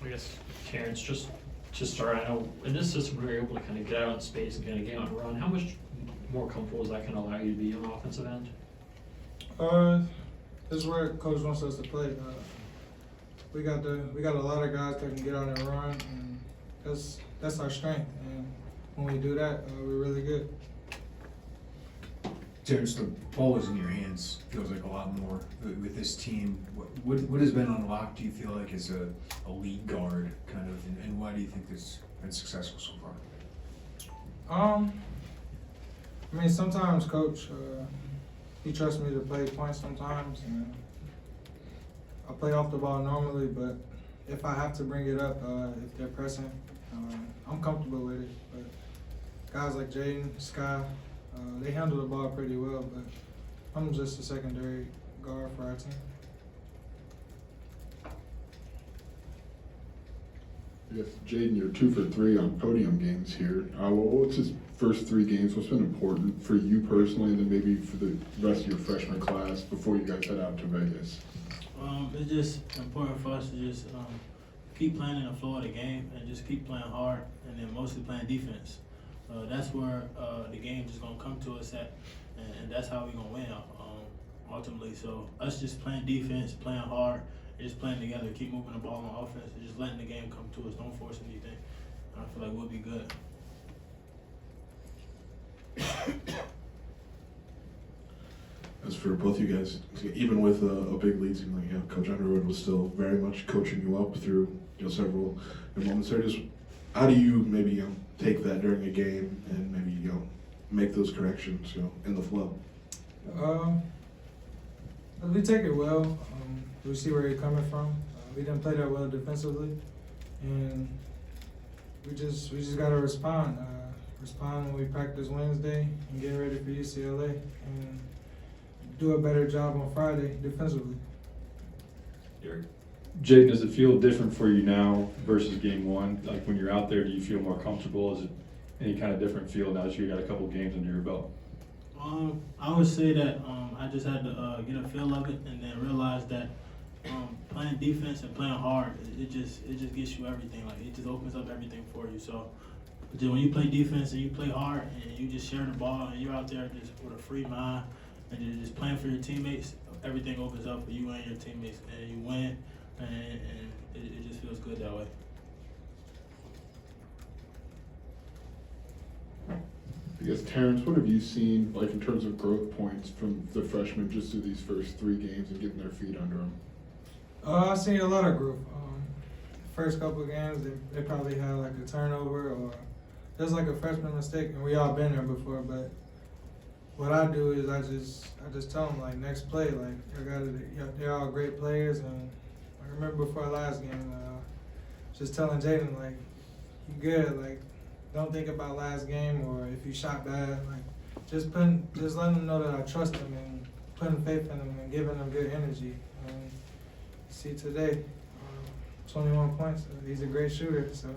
I guess, Terrence, just to start, I know in this system we were able to kind of get out in space and kind of get on a run. How much more comfortable does that kind of allow you to be on the offensive end? This is where coach wants us to play. We got a lot of guys that can get out and run, and that's our strength. And when we do that, we're really good. Terrence, the ball is in your hands. Feels like a lot more with this team. What has been unlocked? Do you feel like as a lead guard, kind of, and why do you think this has been successful so far? I mean, sometimes coach, he trusts me to play points sometimes, and I play off the ball normally. But if I have to bring it up, if they're pressing, I'm comfortable with it. But guys like Jayden, Sky, they handle the ball pretty well, but I'm just a secondary guard for our team. I guess, Jayden, you're 2 for 3 on podium games here. What's his first 3 games? What's been important for you personally, and then maybe for the rest of your freshman class before you guys head out to Vegas? It's just important for us to just keep playing in the flow of the game and just keep playing hard, and then mostly playing defense. That's where the game is going to come to us at, and that's how we're going to win ultimately. So us just playing defense, playing hard, and just playing together, keep moving the ball on offense, and just letting the game come to us. Don't force anything. I feel like we'll be good. As for both you guys, even with a big lead team, like Coach Underwood was still very much coaching you up through several moments there. Just how do you maybe take that during a game and maybe make those corrections in the flow? We take it well. We see where he's coming from. We didn't play that well defensively, and we just gotta respond. Respond when we practice Wednesday and get ready for UCLA, and do a better job on Friday defensively. Jayden, does it feel different for you now versus game one? Like when you're out there, do you feel more comfortable? Is it any kind of different feel now that you got a couple games under your belt? I would say that I just had to get a feel of it, and then realize that playing defense and playing hard, it just gets you everything. Like it just opens up everything for you. So when you play defense and you play hard and you just share the ball and you're out there just with a free mind and you're just playing for your teammates, everything opens up for you and your teammates, and you win, and it just feels good that way. I guess, Terrence, what have you seen like in terms of growth points from the freshmen just through these first 3 games and getting their feet under them? I've seen a lot of growth. First couple of games, they probably had like a turnover or there's like a freshman mistake, and we all been there before. But what I do is I just tell them like next play, like they're all great players, and I remember before last game, just telling Jayden like you good, like don't think about last game or if you shot bad, like just letting them know that I trust them and putting faith in them and giving them good energy. And see today, 21 points. He's a great shooter, so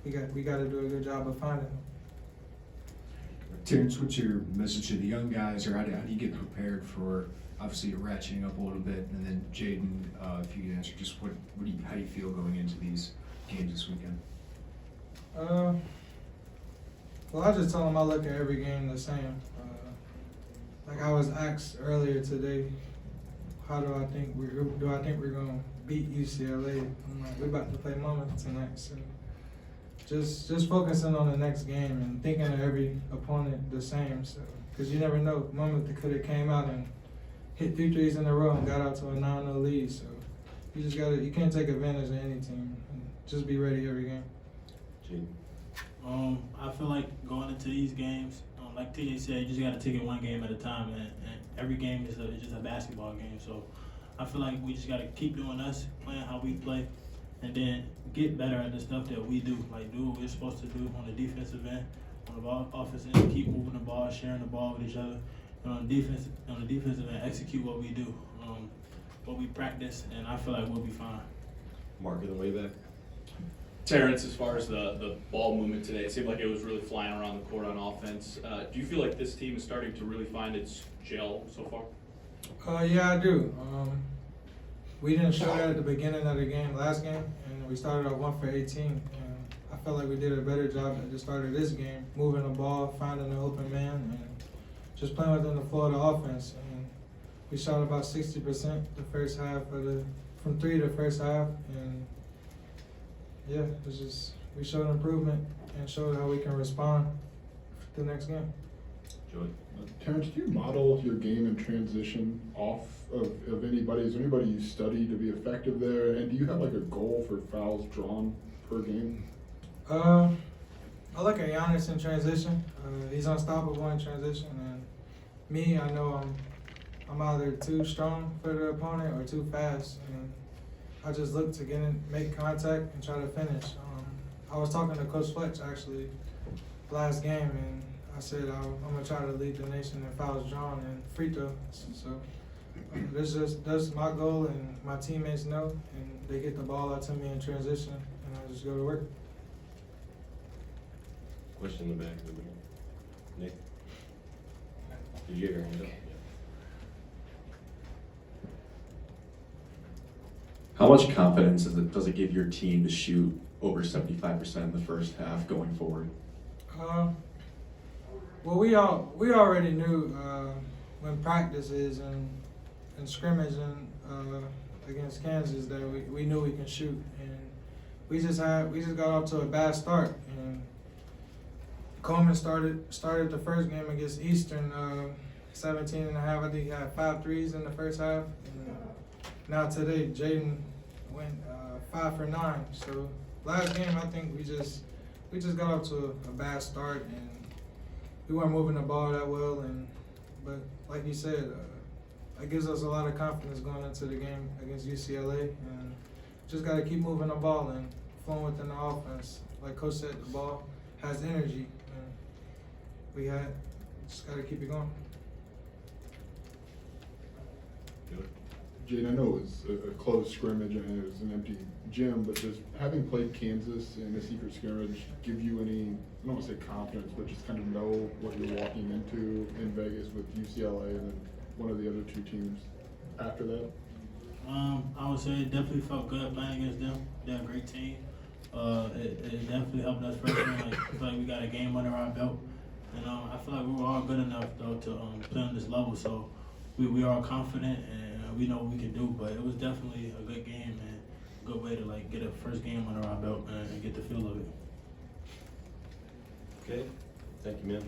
we got to do a good job of finding him. Terrence, what's your message to the young guys, or how do you get prepared for obviously ratcheting up a little bit, and then Jayden, if you could answer, just how do you feel going into these games this weekend? Well, I just tell them I look at every game the same. Like I was asked earlier today, how do I think we're gonna beat UCLA? I'm like, we're about to play Monmouth tonight, so just focusing on the next game and thinking of every opponent the same. So, because you never know, Monmouth could have came out and hit 3 threes in a row and got out to a 9-0 lead. So you can't take advantage of any team. And just be ready every game. I feel like going into these games, like TJ said, you just got to take it one game at a time, and every game is just a basketball game. So I feel like we just got to keep doing us, playing how we play, and then get better at the stuff that we do. Like do what we're supposed to do on the defensive end, on the offensive end, keep moving the ball, sharing the ball with each other. And on the defensive end, execute what we do, what we practice, and I feel like we'll be fine. Mark of the way back. Terrence, as far as the ball movement today, it seemed like it was really flying around the court on offense. Do you feel like this team is starting to really find its gel so far? Yeah, I do. we didn't show that at the beginning of the game last game, and we started off 1 for 18. And I felt like we did a better job at the start of this game, moving the ball, finding the open man, and just playing within the flow of the offense. And we shot about 60% the first half from 3 the first half, and yeah, it's just we showed improvement and showed how we can respond to the next game. Joey? Terrence, do you model your game in transition off of anybody? Is there anybody you study to be effective there? And do you have like a goal for fouls drawn per game? I look at Giannis in transition. He's unstoppable in transition, and me, I know I'm either too strong for the opponent or too fast, and I just look to make contact and try to finish. I was talking to Coach Fletch actually last game, and I said I'm gonna try to lead the nation in fouls drawn and free throws. So that's my goal, and my teammates know, and they get the ball out to me in transition, and I just go to work. Question in the back. Nick? Did you get your hand up? How much confidence does it give your team to shoot over 75% in the first half going forward? Well, we already knew when practices and scrimmaging against Kansas that we knew we can shoot, and we just got off to a bad start. And Coleman started the first game against Eastern 17 and a half. I think he had 5 threes in the first half. And now today, Jayden went 5 for 9. So last game, I think we just got off to a bad start, and we weren't moving the ball that well. But like you said, that gives us a lot of confidence going into the game against UCLA, and just got to keep moving the ball and flowing within the offense. Like Coach said, the ball has energy, and we just got to keep it going. Jade, I know it was a close scrimmage and it was an empty gym, but does having played Kansas in a secret scrimmage give you any, I don't want to say confidence, but just kind of know what you're walking into in Vegas with UCLA and then one of the other 2 teams after that? I would say it definitely felt good playing against them. They're a great team. It definitely helped us freshmen. I feel like we got a game under our belt, and I feel like we were all good enough though to play on this level. So we are confident and we know what we can do. But it was definitely a good game and a good way to like get a first game under our belt and get the feel of it. Okay, thank you, man.